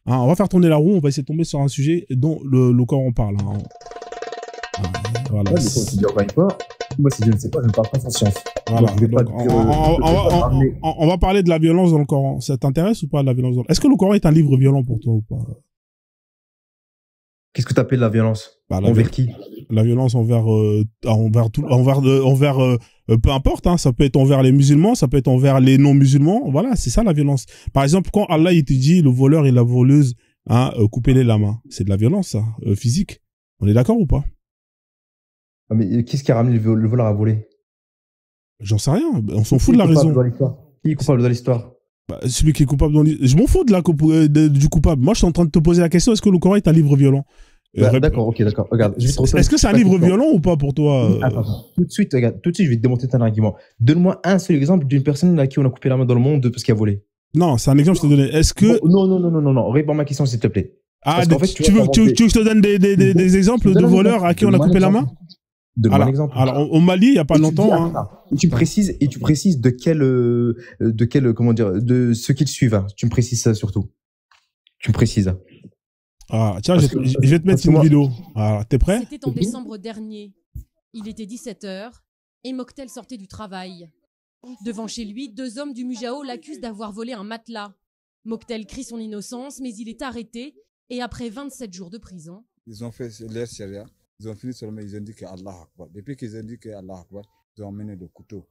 Hein, on va faire tourner la roue, on va essayer de tomber sur un sujet dont le Coran parle. Hein. Voilà. Ouais, mais quand tu dis encore une fois, moi, si je ne sais pas, je ne parle pas sans science. Voilà. Donc, je vais pas Donc, dire, on va parler de la violence dans le Coran. Ça t'intéresse ou pas, la violence dans le... Est-ce que le Coran est un livre violent pour toi ou pas? Qu'est-ce que tu appelles la violence? Bah, envers qui? La violence envers peu importe, hein, ça peut être envers les musulmans, ça peut être envers les non-musulmans. Voilà, c'est ça la violence. Par exemple, quand Allah il te dit le voleur et la voleuse, hein, coupez-les la main, c'est de la violence, ça, physique. On est d'accord ou pas? Ah, mais qu'est-ce qui a ramené le voleur à voler? J'en sais rien. On s'en fout de la raison. Qui est coupable dans l'histoire? Bah, celui qui est coupable dans l'histoire. Je m'en fous du coupable. Moi, je suis en train de te poser la question, est-ce que le Coran est un livre violent? D'accord, ok, d'accord. Regarde, est-ce que c'est un livre violent ou pas pour toi? Attends, tout de suite, regarde, tout de suite, je vais te démonter ton argument. Donne-moi un seul exemple d'une personne à qui on a coupé la main dans le monde parce qu'elle a volé. Non, c'est un exemple que je t'ai donné. Est-ce que... Non, réponds à ma question, s'il te plaît. Ah, en fait, tu veux que je te donne des exemples de voleurs à qui on a coupé la main? Donne-moi un exemple. Alors, au Mali, il n'y a pas longtemps... Tu précises de quel, comment dire, de ce qu'ils suivent. Hein. Tu me précises ça surtout. Tu me précises. Ah, tiens, je vais te mettre une vidéo. Alors, t'es prêt? C'était en décembre dernier. Il était 17h et Mokhtel sortait du travail. Devant chez lui, 2 hommes du Mujao l'accusent d'avoir volé un matelas. Mokhtel crie son innocence, mais il est arrêté et après 27 jours de prison. Ils ont fait leur charia. Ils ont fini seulement, ils ont dit que Allah Akbar. Depuis qu'ils ont dit que Allah Akbar, ils ont emmené le couteau.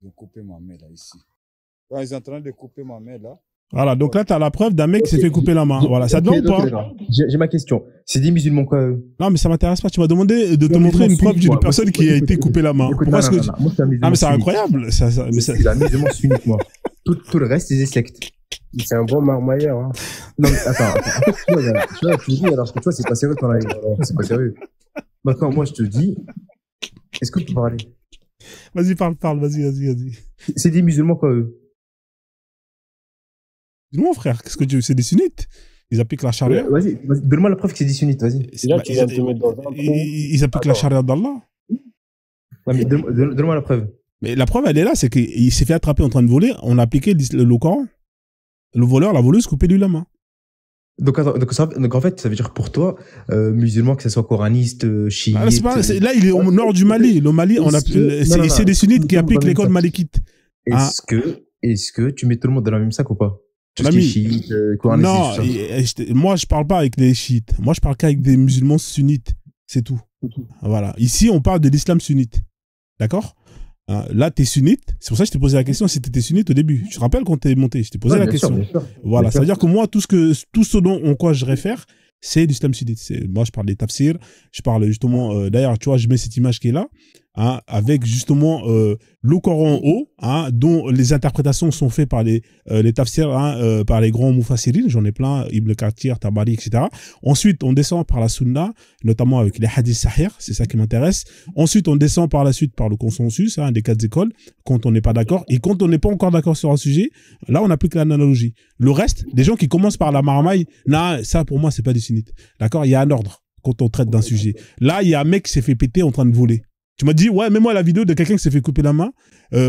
Ils ont coupé ma main là, ici. Quand ils sont en train de couper ma main là. Voilà, donc là, tu as la preuve d'un mec qui s'est fait couper la main. Voilà, ça te va ou pas? J'ai ma question. C'est des musulmans quoi? Non, mais ça m'intéresse pas. Tu m'as demandé de te montrer une preuve d'une personne qui a été coupée la main. Pourquoi est-ce que... Ah, mais c'est incroyable. C'est un musulman sunnite, moi. Tout le reste, c'est des sectes. C'est un bon marmailleur. Hein. Non, mais attends. Tu vois, tu dis, alors que toi, c'est pas sérieux ton avis. C'est pas sérieux. Maintenant, moi, je te dis, est-ce que tu peux parler? Vas-y, parle, vas-y. C'est des musulmans quoi, eux? Dis-moi, frère, qu'est-ce que tu veux? C'est des sunnites. Ils appliquent la charia. Vas-y, donne-moi la preuve que c'est des sunnites, vas-y. Là, tu viens de te mettre dans un trou. Ils appliquent la charia d'Allah. Ouais, mais donne-moi la preuve. Mais la preuve, elle est là, c'est qu'il s'est fait attraper en train de voler. On a appliqué le Coran. Le voleur, la voleuse, coupez-lui la main. Donc en fait, ça veut dire pour toi, musulman, que ce soit coraniste, chiite... Là, il est au nord du Mali. Le Mali, c'est des sunnites qui appliquent l'école malikite. Est-ce que tu mets tout le monde dans le même sac ou pas? Chiites, non, moi, je parle pas avec les chiites. Moi, je parle qu'avec des musulmans sunnites. C'est tout. Voilà. Ici, on parle de l'islam sunnite. D'accord? Là, t'es sunnite. C'est pour ça que je t'ai posé la question si t'étais sunnite au début. Tu te rappelles quand t'es monté? Je t'ai posé la question. Bien sûr. Voilà. Ça veut dire que moi, tout ce dont quoi je réfère, c'est l'islam sunnite. Moi, je parle des tafsirs. Je parle justement, d'ailleurs, tu vois, je mets cette image qui est là, hein, avec justement le Coran en haut, hein, dont les interprétations sont faites par les tafsirs, hein, par les grands mufassirines. J'en ai plein, Ibn Kathir, Tabari, etc. Ensuite, on descend par la sunna, notamment avec les hadiths sahih, c'est ça qui m'intéresse. Ensuite, on descend par la suite par le consensus, hein, des 4 écoles, quand on n'est pas d'accord. Et quand on n'est pas encore d'accord sur un sujet, là, on applique l'analogie. Le reste, des gens qui commencent par la marmaille, non, ça, pour moi, c'est pas des sunnites. D'accord? Il y a un ordre quand on traite d'un sujet. Là, il y a un mec qui s'est fait péter en train de voler. Tu m'as dit, ouais, mets-moi la vidéo de quelqu'un qui s'est fait couper la main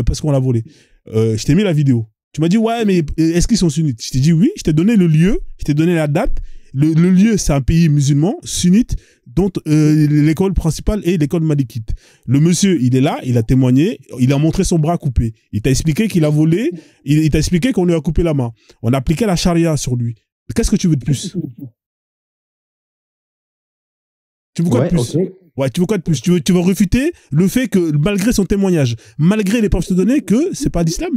parce qu'on l'a volé. Je t'ai mis la vidéo. Tu m'as dit, ouais, mais est-ce qu'ils sont sunnites? Je t'ai dit oui, je t'ai donné le lieu, je t'ai donné la date. Le lieu, c'est un pays musulman, sunnite, dont l'école principale est l'école malikite. Le monsieur, il est là, il a témoigné, il a montré son bras coupé. Il t'a expliqué qu'il a volé, il t'a expliqué qu'on lui a coupé la main. On a appliqué la charia sur lui. Qu'est-ce que tu veux de plus? Tu veux quoi de plus? Okay. Ouais, tu veux quoi de plus? Tu veux réfuter le fait que, malgré son témoignage, malgré les preuves que je te donnais, que c'est pas d'islam?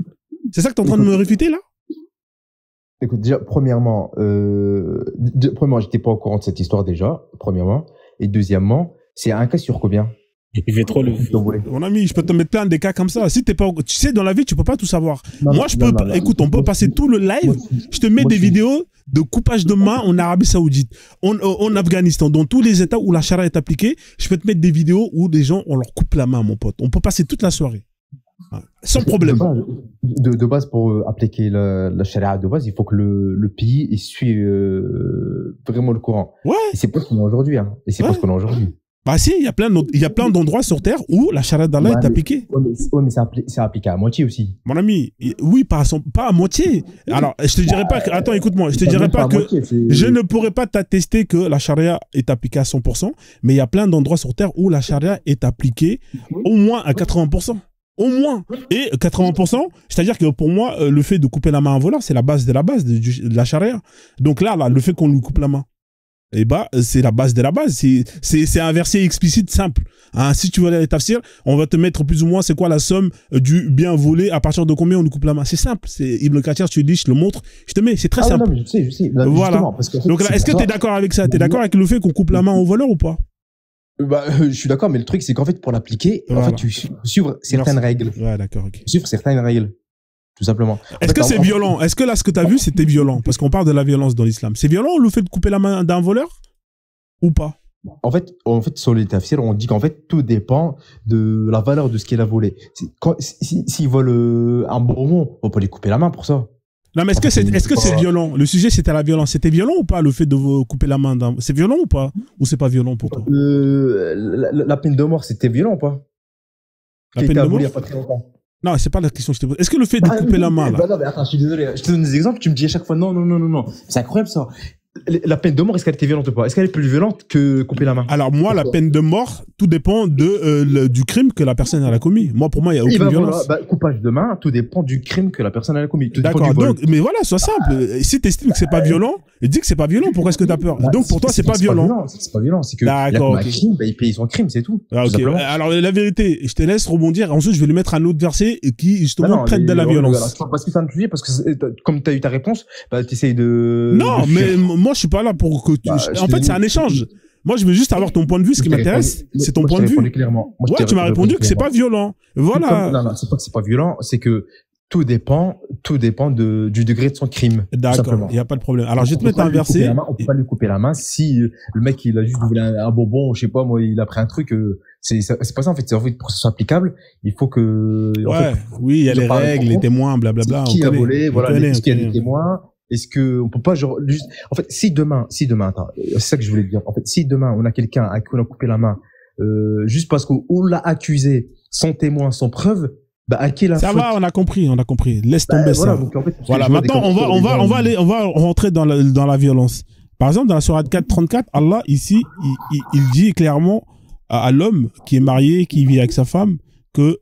C'est ça que tu es en train de me réfuter, là? Écoute, déjà, premièrement, j'étais pas au courant de cette histoire déjà, premièrement. Et deuxièmement, c'est un cas sur combien? Il fait trop le... Mon ami, je peux te mettre plein des cas comme ça. Si t'es pas, tu sais, dans la vie, tu peux pas tout savoir. Moi, écoute, on peut passer tout le live. Je te mets des vidéos de coupage de main en Arabie Saoudite, en Afghanistan, dans tous les États où la charia est appliquée. Je peux te mettre des vidéos où des gens, on leur coupe la main, mon pote. On peut passer toute la soirée. Sans problème. De base, pour appliquer la charia de base, il faut que le pays suive vraiment le Coran. Ouais. Et c'est pas ce qu'on a aujourd'hui. Hein. Et c'est pas ce qu'on a aujourd'hui. Bah si, il y a plein d'endroits sur Terre où la charia d'Allah est appliquée. Ouais, mais c'est appliqué à moitié aussi. Mon ami, oui, pas à moitié. Alors, je te dirais pas que... Attends, écoute-moi, je te dirais pas que... Je ne pourrais pas t'attester que la charia est appliquée à 100%, mais il y a plein d'endroits sur Terre où la charia est appliquée au moins à 80%. Au moins. Et 80%, c'est-à-dire que pour moi, le fait de couper la main à un voleur, c'est la base de la charia. Donc là, le fait qu'on lui coupe la main, eh ben, c'est la base de la base. C'est un verset explicite simple. Hein, si tu veux aller à tafsir, on va te mettre plus ou moins c'est quoi la somme du bien volé, à partir de combien on lui coupe la main. C'est simple. C'est Ibn Kathir, tu dis, je te le montre, je te mets, c'est très simple. Non, mais je sais. Là, voilà. Parce que, en fait, donc là, est-ce que tu es d'accord avec ça? Tu es d'accord avec le fait qu'on coupe la main au voleur ou pas? Bah, je suis d'accord, mais le truc, c'est qu'en fait, pour l'appliquer, voilà. en fait, tu suivre certaines règles. Ouais, d'accord, ok. Suivre certaines règles. Tout simplement. Est-ce que c'est violent? Est-ce que là, ce que tu as vu, c'était violent? Parce qu'on parle de la violence dans l'islam. C'est violent le fait de couper la main d'un voleur? Ou pas? En fait, sur les tafsirs, on dit qu'en fait, tout dépend de la valeur de ce qu'il a volé. S'il vole un bonbon, on peut lui couper la main pour ça. Non, mais est-ce que c'est violent? Le sujet, c'était la violence. C'était violent ou pas, le fait de couper la main d'un... C'est violent ou pas? Ou c'est pas violent pour toi? La peine de mort, c'était violent ou pas? La peine de mort? Il y a pas très longtemps. Non, c'est pas la question que je te pose. Est-ce que le fait de couper la main, là... Non, mais attends, je suis désolé. Je te donne des exemples, tu me dis à chaque fois non. C'est incroyable, ça. La peine de mort, est-ce qu'elle était violente ou pas? Est-ce qu'elle est plus violente que couper la main? Alors moi, la peine de mort, tout dépend du crime que la personne a commis. Moi, pour moi, il n'y a aucune violence. Voilà, coupage de main, tout dépend du crime que la personne a commis. D'accord, mais voilà, sois simple. Si tu estimes que c'est pas violent, dis que c'est pas violent, pourquoi est-ce que tu as peur? Donc pour toi, c'est pas violent. C'est pas violent, c'est que il a un crime, il paye son crime, c'est tout. Ah, okay. Alors la vérité, je te laisse rebondir, ensuite je vais lui mettre un autre verset qui justement traite de la violence. Parce que ça me suffit, parce que comme tu as eu ta réponse, tu essayes de... Non, mais moi je suis pas là pour que tu... En fait, c'est un échange. Moi, je veux juste avoir ton point de vue. Ce qui m'intéresse, c'est ton point de vue. Ouais, tu m'as répondu que c'est pas violent. Voilà. Non, c'est pas que c'est pas violent, c'est que tout dépend du degré de son crime. D'accord, il n'y a pas de problème. Alors, je vais te mettre un verset. On peut pas lui couper la main si le mec, il a juste voulu un bonbon, je sais pas, moi, il a pris un truc, c'est pas ça, en fait. C'est en fait, pour que ce soit applicable, il faut que... Ouais, oui, il y a les règles, les témoins, blablabla. Qui a volé, voilà, est-ce qu'il y a des témoins? Est-ce que on peut pas genre juste... En fait, si demain, attends, c'est ça que je voulais dire. En fait, si demain on a quelqu'un à qui on a coupé la main, juste parce qu'on l'a accusé, sans témoin, sans preuve, bah à qui la faute? Ça va, on a compris. Laisse tomber voilà, ça. Donc, en fait, voilà. Maintenant, on va rentrer dans la violence. Par exemple, dans la sourate 4:34, Allah ici, il dit clairement à l'homme qui est marié, qui vit avec sa femme, que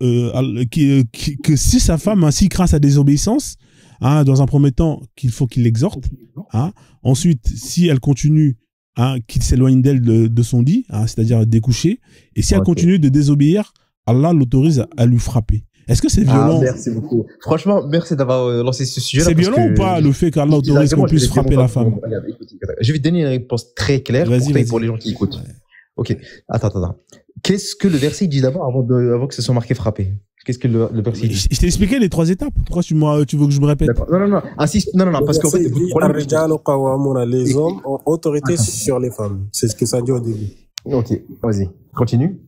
si sa femme ainsi craint sa désobéissance, hein, dans un premier temps, qu'il faut qu'il l'exhorte. Hein. Ensuite, si elle continue, hein, qu'il s'éloigne d'elle de son lit, hein, c'est-à-dire découcher. Et si elle continue de désobéir, Allah l'autorise à lui frapper. Est-ce que c'est violent? Merci beaucoup. Franchement, merci d'avoir lancé ce sujet-là. C'est violent ou pas, le fait qu'Allah autorise qu'on puisse frapper la femme? Regarde, écoute. Je vais te donner une réponse très claire pour les gens qui écoutent. Ouais. Ok. Attends. Qu'est-ce que le verset dit d'abord avant que ce soit marqué frapper? Qu'est-ce que le verset dit? Je t'ai expliqué les 3 étapes. Pourquoi tu veux que je me répète? D'accord. Non. Insiste. Non, parce qu'en fait, les hommes ont autorité sur les femmes. C'est ce que ça dit au début. Ok. Vas-y. Continue.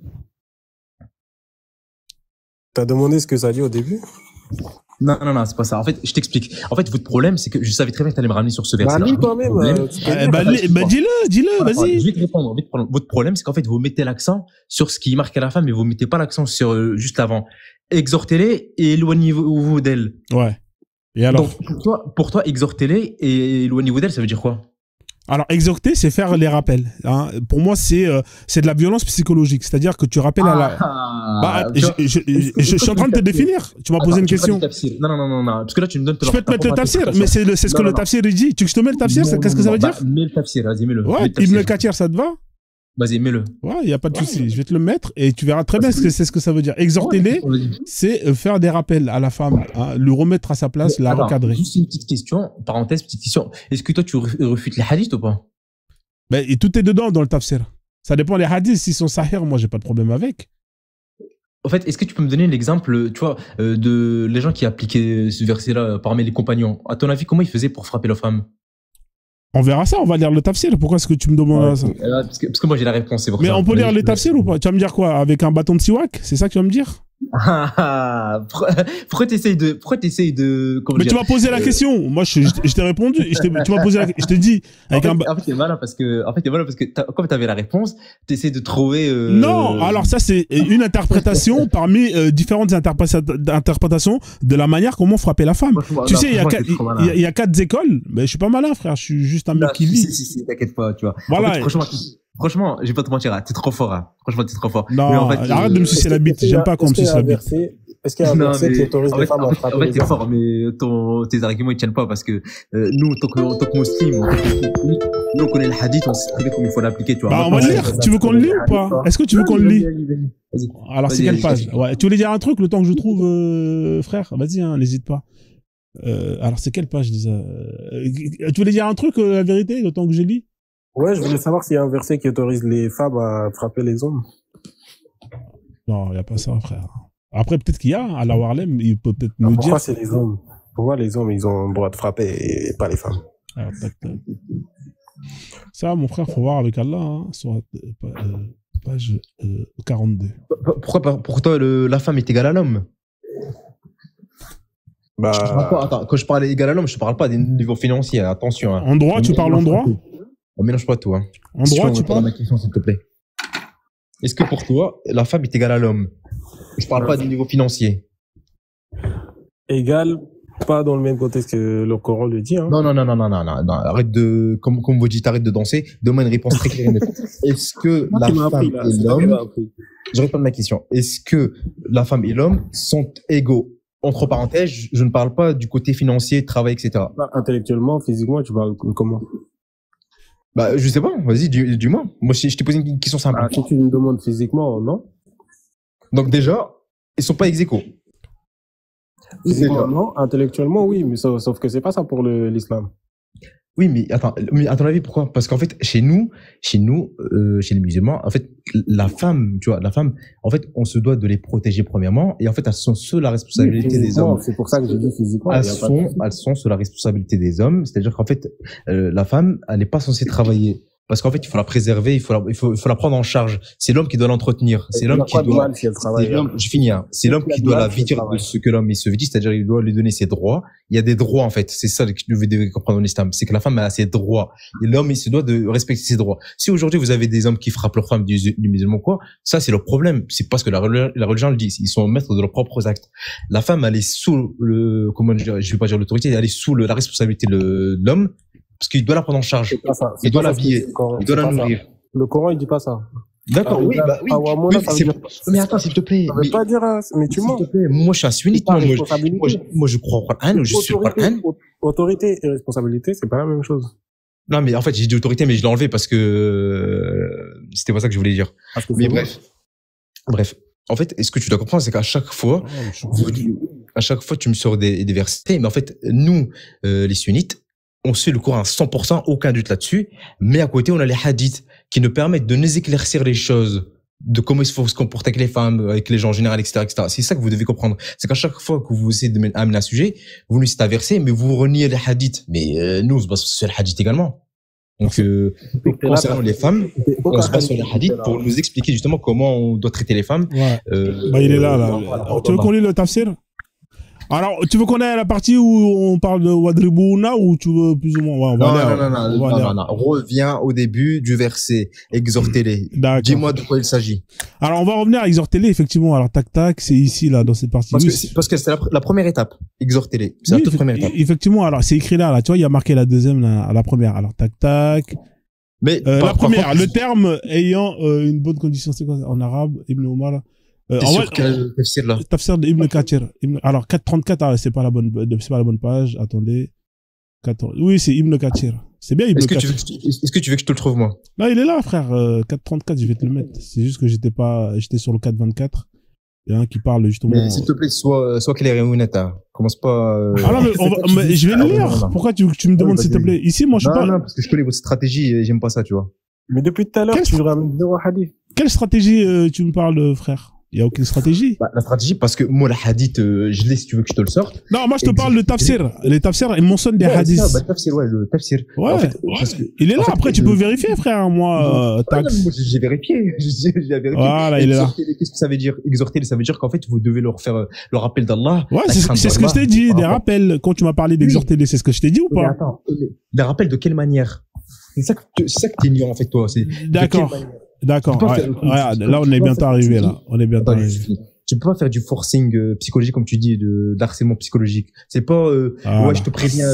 T'as demandé ce que ça dit au début? Non, c'est pas ça. En fait, je t'explique. En fait, votre problème, c'est que je savais très bien que t'allais me ramener sur ce verset-là. Lis toi-même. Dis-le, vas-y. Je vais te répondre. Votre problème, c'est qu'en fait, vous mettez l'accent sur ce qui marque à la femme, mais vous mettez pas l'accent sur juste l'avant. Exhortez-les et éloignez-vous d'elle. Ouais. Et alors? Donc, pour toi, exhortez-les et éloignez-vous d'elle, ça veut dire quoi? Alors, exhorter, c'est faire les rappels. Hein. Pour moi, c'est de la violence psychologique. C'est-à-dire que tu rappelles à la... je suis en train de te définir. Tu m'as posé une question. Non. Parce que là, tu me donnes... Je peux te mettre le tafsir, mais c'est ce que le tafsir il dit. Tu veux que je te mette le tafsir? Qu'est-ce que ça veut dire? Mets le tafsir, vas-y, mets-le. Ouais, Ibn Kathir, ça te va? Vas-y, mets-le. Ouais, il n'y a pas de souci. Je vais te le mettre et tu verras très bien ce que ça veut dire. Exhorter-les, c'est faire des rappels à la femme, hein, lui remettre à sa place, la recadrer. Juste une petite question, parenthèse, petite question. Est-ce que toi, tu refutes les hadiths ou pas? Et tout est dedans dans le tafsir. Ça dépend des hadiths. S'ils sont sahih, moi, j'ai pas de problème avec. En fait, est-ce que tu peux me donner l'exemple, tu vois, de les gens qui appliquaient ce verset-là parmi les compagnons? À ton avis, comment ils faisaient pour frapper la femme? On verra ça, on va lire le tafsir. Pourquoi est-ce que tu me demandes ça? Parce que moi j'ai la réponse, c'est pour ça. Mais on peut lire les tafsirs ou pas? Tu vas me dire quoi? Avec un bâton de siwak? C'est ça que tu vas me dire? Pourquoi t'essayes de, comment Mais dire, tu m'as posé la question. Moi, je t'ai répondu. Tu m'as posé je t'ai dit. Avec en fait, t'es malin parce que, comme t'avais la réponse, t'essayes de trouver, Non, alors ça, c'est une interprétation parmi différentes interprétations de la manière comment frapper la femme. Tu sais, il y a 4 écoles. Mais je suis pas malin, frère. Je suis juste un mec qui lit. Si, t'inquiète pas, tu vois. Voilà. En fait, franchement, je vais pas te mentir, hein, t'es trop fort, hein. Franchement, t'es trop fort. Non, mais en fait, arrête de me sucer la bite. J'aime pas qu'on me suce la bite. Est-ce qu'il y a un verset qui autorise les femmes à frapper en fait, les t'es hommes? fort, mais tes arguments, ils tiennent pas parce que, nous, en tant que musulmans, nous, on connaît le hadith, on sait très bien comment il faut l'appliquer, tu vois. Bah, on va le lire. Tu veux qu'on le lit ou pas? Est-ce que tu veux qu'on le lit? Alors, c'est quelle page? Ouais. Tu voulais dire un truc le temps que je trouve, frère? Vas-y, hein, n'hésite pas. Alors, c'est quelle page déjà? Tu voulais dire un truc, la vérité, le temps que je lis? Ouais, je voulais savoir s'il y a un verset qui autorise les femmes à frapper les hommes. Non, il n'y a pas ça, frère. Après, peut-être qu'il y a, à la Warlem, il peut peut-être nous Pourquoi dire. c'est les hommes? Pourquoi les hommes, ils ont le droit de frapper et pas les femmes? Alors, tac. Ça, mon frère, faut voir avec Allah, hein, sur page 42. Pourquoi, pour toi, la femme est égale à l'homme? Bah, Attends, quand je parle égal à l'homme, je parle pas des niveaux financiers, attention, hein. En droit, tu parles en droit? On mélange pas tout, hein. En droit, tu parles? Ma question, s'il te plaît. Est-ce que pour toi, la femme est égale à l'homme? Je parle pas du niveau financier. égal, pas dans le même contexte que le Coran le dit, hein. Non. Arrête comme vous dites, arrête de danser. Donne-moi une réponse très claire et nette. Est-ce que la femme et l'homme, je réponds à ma question. Est-ce que la femme et l'homme sont égaux? Entre parenthèses, je ne parle pas du côté financier, travail, etc. Intellectuellement, physiquement, tu parles comment? Bah, je sais pas. Vas-y, dis-moi. Moi, je t'ai posé une question simple. Si tu me demandes physiquement, non. Donc déjà, ils sont pas ex aequo. Physiquement, non. Intellectuellement, oui, mais sauf que c'est pas ça pour l'islam. Oui, mais attends, à ton avis, pourquoi? Parce qu'en fait, chez nous, chez les musulmans, en fait, la femme, tu vois, en fait, on se doit de les protéger premièrement, et en fait, elles sont sous la responsabilité des hommes. C'est pour ça que je dis physiquement. Elles sont sous la responsabilité des hommes, c'est-à-dire qu'en fait, la femme, elle n'est pas censée travailler. Parce qu'en fait, il faut la préserver, il faut la prendre en charge. C'est l'homme qui doit l'entretenir. C'est l'homme qui doit, je finis, hein. C'est l'homme qui doit la vêtir de ce que l'homme il se vêtit, c'est-à-dire il doit lui donner ses droits. Il y a des droits, en fait. C'est ça que vous devez comprendre en islam. C'est que la femme a ses droits. Et l'homme, il se doit de respecter ses droits. Si aujourd'hui vous avez des hommes qui frappent leurs femmes du musulman, quoi, ça, c'est leur problème. C'est parce que la religion le dit. Ils sont maîtres de leurs propres actes. La femme, elle est sous comment je vais pas dire l'autorité, elle est sous la responsabilité de l'homme. Parce qu'il doit la prendre en charge. Il doit l'habiller. Il doit la nourrir. Le Coran, il dit pas ça. D'accord, oui. Mais attends, s'il te plaît. Ça veut pas dire, mais tu mens. Moi, je suis un sunnite. Moi, je crois au Coran, je suis au Coran. Autorité et responsabilité, c'est pas la même chose. Non, mais en fait, j'ai dit autorité, mais je l'ai enlevé parce que c'était pas ça que je voulais dire. Mais bref. En fait, ce que tu dois comprendre, c'est qu'à chaque fois, tu me sors des versets, mais en fait, nous, les sunnites, on suit le Coran 100%, aucun doute là-dessus, mais à côté, on a les hadiths qui nous permettent de nous éclaircir les choses, de comment il faut se comporter avec les femmes, avec les gens en général, etc., etc. C'est ça que vous devez comprendre. C'est qu'à chaque fois que vous essayez d'amener un sujet, vous nous citez un verset, mais vous reniez les hadiths. Mais nous, on se base sur les hadiths également. Donc, concernant les femmes, on se base sur les hadiths pour nous expliquer justement comment on doit traiter les femmes. Ouais. Il est là. Tu veux qu'on lit le tafsir? Alors, tu veux qu'on ait la partie où on parle de Wadribouna ou tu veux plus ou moins? Non. Reviens au début du verset. Exhortez-les. Dis-moi de quoi il s'agit. Alors, on va revenir à exhorter-les, effectivement. Alors, tac, c'est ici, là, dans cette partie. Parce que c'est la première étape. Exhortez-les. C'est la toute première étape. Effectivement, alors, c'est écrit là. Tu vois, il y a marqué la deuxième, à la première. Alors, tac. Mais, la première, le terme ayant une bonne condition, c'est quoi en arabe, Ibn Omar? Sur quel tafsir là? Tafsir de Ibn Kathir. Alors 434, c'est pas la bonne page. Attendez. Oui, c'est Ibn Kathir. C'est bien Ibn Kathir. Est-ce que tu veux que je te le trouve moi? Non, il est là, frère. 434, je vais te le mettre. C'est juste que j'étais sur le 424. Il y a un qui parle justement. Mais s'il te plaît, sois clair et honnête. Hein. Commence pas. Ah non, mais je vais le lire. Pourquoi tu me demandes s'il te plaît? Ici, moi, je suis pas. Non, parce que je connais votre stratégie et j'aime pas ça, tu vois. Mais depuis tout à l'heure, tu ramènes zéro hadith. Quelle stratégie tu me parles, frère? Il n'y a aucune stratégie. Bah, la stratégie, parce que moi, le hadith, je l'ai si tu veux que je te le sorte. Non, moi, je te parle de tafsir. Les tafsirs, ils mentionnent des hadiths. Le tafsir, ouais, le tafsir. Ouais. En fait, parce que, il est là. en fait, Après, tu peux vérifier, frère. Moi, moi j'ai vérifié. J'ai vérifié. Voilà, il est là. Qu'est-ce que ça veut dire? Exhorter, ça veut dire qu'en fait, vous devez leur faire le rappel d'Allah. Ouais, c'est ce que je t'ai dit, des rappels. Quand tu m'as parlé d'exhorter, c'est ce que je t'ai dit ou pas? Mais attends, des rappels de quelle manière? C'est ça que t'es ignorant, en fait, toi. D'accord. D'accord. Ouais, là, on est bientôt arrivé, là. On est bientôt arrivé. Tu peux pas faire du forcing psychologique, comme tu dis, d'harcèlement psychologique. C'est pas, ouais, je te préviens,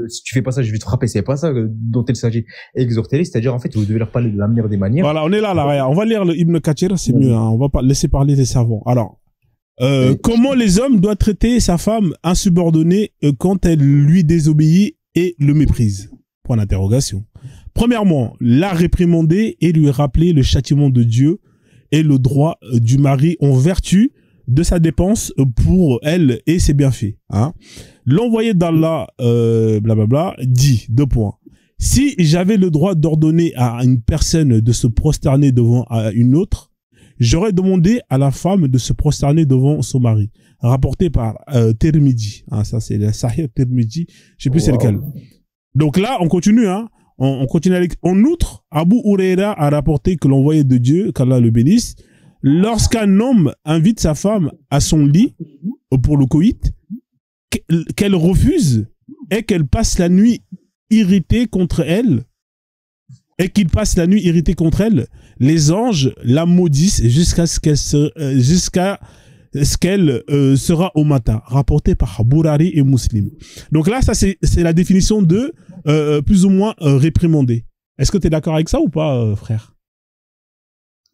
si tu fais pas ça, je vais te frapper. C'est pas ça dont il s'agit. Exhorter, c'est-à-dire, en fait, vous devez leur parler de la meilleure des manières. Voilà, on est là, on va lire le Ibn Kathir, c'est mieux, hein. On va pas laisser parler des savants. Alors, comment les hommes doivent traiter sa femme insubordonnée quand elle lui désobéit et le méprise? Point d'interrogation. Premièrement, la réprimander et lui rappeler le châtiment de Dieu et le droit du mari en vertu de sa dépense pour elle et ses bienfaits. Hein. L'envoyé d'Allah, blablabla, dit, 2 points. Si j'avais le droit d'ordonner à une personne de se prosterner devant une autre, j'aurais demandé à la femme de se prosterner devant son mari. Rapporté par Tirmidhi. Hein, ça, c'est le Sahih Tirmidhi. Je sais plus c'est lequel. Donc là, on continue, hein. On continue avec. En outre, Abu Huraira a rapporté que l'envoyé de Dieu, qu'Allah le bénisse, lorsqu'un homme invite sa femme à son lit pour le coït, qu'elle refuse et qu'elle passe la nuit irritée contre elle, les anges la maudissent jusqu'à ce qu'elle sera au matin, rapporté par Bourari et Muslim. Donc là, ça c'est la définition de plus ou moins réprimander. Est-ce que tu es d'accord avec ça ou pas, frère?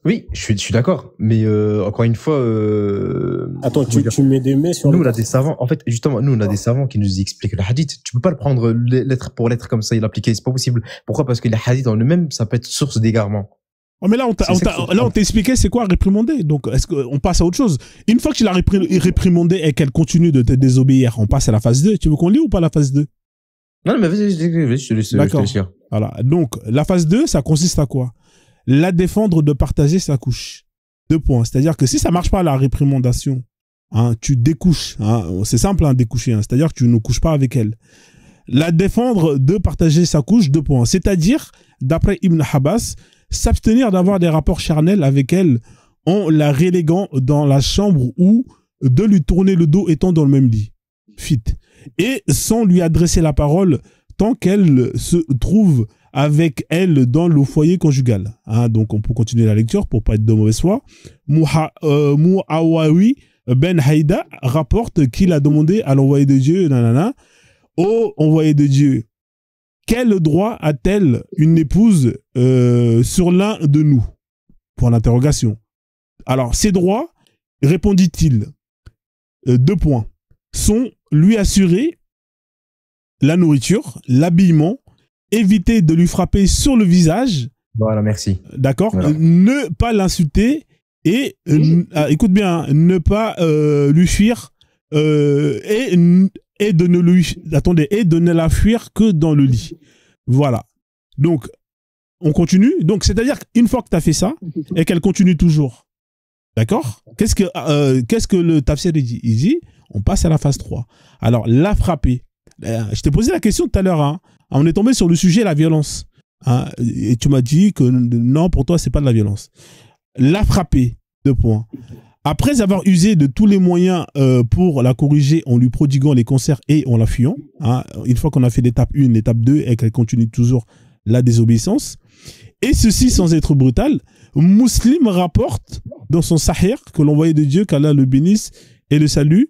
Oui, je suis d'accord. Mais encore une fois, attends, tu mets des mets sur. Nous, on a des savants. En fait, justement, nous, on a des savants qui nous expliquent le hadith. Tu peux pas le prendre lettre pour lettre comme ça et l'appliquer. C'est pas possible. Pourquoi? Parce que les hadiths en eux-mêmes, ça peut être source d'égarement. Oh, mais là, on t'a expliqué c'est quoi réprimander. Donc, est-ce qu'on passe à autre chose? Une fois que tu l'as réprimandé et qu'elle continue de te désobéir, on passe à la phase 2. Tu veux qu'on lit ou pas la phase 2? Non, mais vas-y, je te laisse. D'accord. Voilà. Donc, la phase 2, ça consiste à quoi? La défendre de partager sa couche. 2 points. C'est-à-dire que si ça marche pas la réprimandation, hein, tu découches. Hein, c'est simple, hein, découcher. Hein, c'est-à-dire que tu ne couches pas avec elle. La défendre de partager sa couche. 2 points. C'est-à-dire, d'après Ibn Abbas, s'abstenir d'avoir des rapports charnels avec elle en la reléguant dans la chambre ou de lui tourner le dos étant dans le même lit. Fit. Et sans lui adresser la parole tant qu'elle se trouve avec elle dans le foyer conjugal. Hein, donc, on peut continuer la lecture pour pas être de mauvaise foi. Muawawi Ben Haïda rapporte qu'il a demandé à l'envoyé de Dieu, ô envoyé de Dieu, quel droit a-t-elle une épouse sur l'un de nous? Pour l'interrogation. Alors, ces droits, répondit-il, 2 points, sont lui assurer la nourriture, l'habillement, éviter de lui frapper sur le visage. Voilà, merci. D'accord. Voilà. Ne pas l'insulter et, écoute bien, ne pas lui fuir et de ne la fuir que dans le lit. Voilà. Donc, on continue. Donc, c'est-à-dire qu'une fois que tu as fait ça et qu'elle continue toujours, d'accord? Qu'est-ce que le tafsir dit? Il dit, on passe à la phase 3. Alors, la frapper. Je t'ai posé la question tout à l'heure, hein. On est tombé sur le sujet la violence. Hein, et tu m'as dit que non, pour toi, c'est pas de la violence. La frapper, 2 points. Après avoir usé de tous les moyens pour la corriger en lui prodiguant les concerts et en la fuyant, hein, une fois qu'on a fait l'étape 1, l'étape 2 et qu'elle continue toujours la désobéissance, et ceci sans être brutal, Muslim rapporte dans son Sahih que l'envoyé de Dieu, qu'Allah le bénisse et le salue,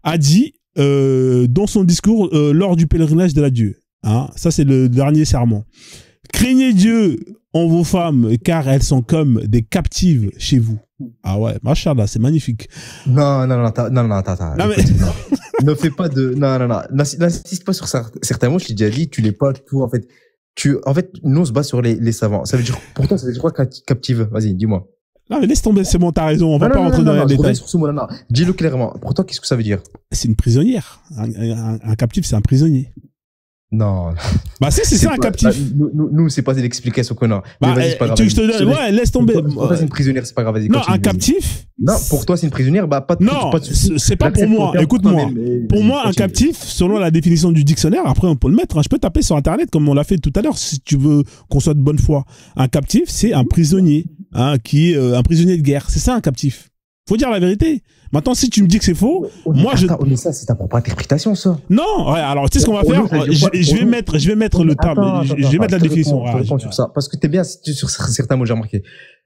a dit dans son discours lors du pèlerinage de l'adieu. Hein, ça, c'est le dernier serment. Craignez Dieu en vos femmes, car elles sont comme des captives chez vous. Ah ouais, machallah, c'est magnifique. Non, attends. Ne fais pas de... Non. N'insiste pas sur certains mots, je t'ai déjà dit, tu l'es pas tout, en fait. Nous, on se base sur les savants. Ça veut dire, pour toi, ça veut dire quoi, captive? Vas-y, dis-moi. Non, mais laisse tomber, c'est bon, t'as raison, on va pas rentrer dans les détails. Sur ce mot, non. Dis-le clairement. Pour toi, qu'est-ce que ça veut dire? C'est une prisonnière. Un captif, c'est un prisonnier. Non. Bah si, c'est ça un pas- captif. Nous, c'est pas l'explication qu'on a. Bah, Mais vas-y, c'est pas grave. tu veux que je te donne, ouais, laisse tomber. Pour toi, c'est une prisonnière, c'est pas grave, vas-y. Non, continue, un vas-y. captif. Non, pour toi, c'est une prisonnière, bah, pas de Non, pas de souci. c'est pas pour J'accepte moi. ton terme, Écoute-moi. mais Pour vas-y, moi, un continue. captif, selon la définition du dictionnaire, après on peut le mettre, hein, je peux taper sur Internet comme on l'a fait tout à l'heure, si tu veux qu'on soit de bonne foi. Un captif, c'est un prisonnier, hein, qui est un prisonnier de guerre. C'est ça un captif. Faut dire la vérité. Maintenant, si tu me dis que c'est faux, moi je... Attends, mais ça, c'est ta propre interprétation, ça. Non, ouais, alors tu sais ce qu'on va Pour faire nous, ça veut dire quoi? je vais mettre le terme, je vais mettre la définition. Je réponds sur ça, parce que t'es bien sur certains mots, j'ai remarqué.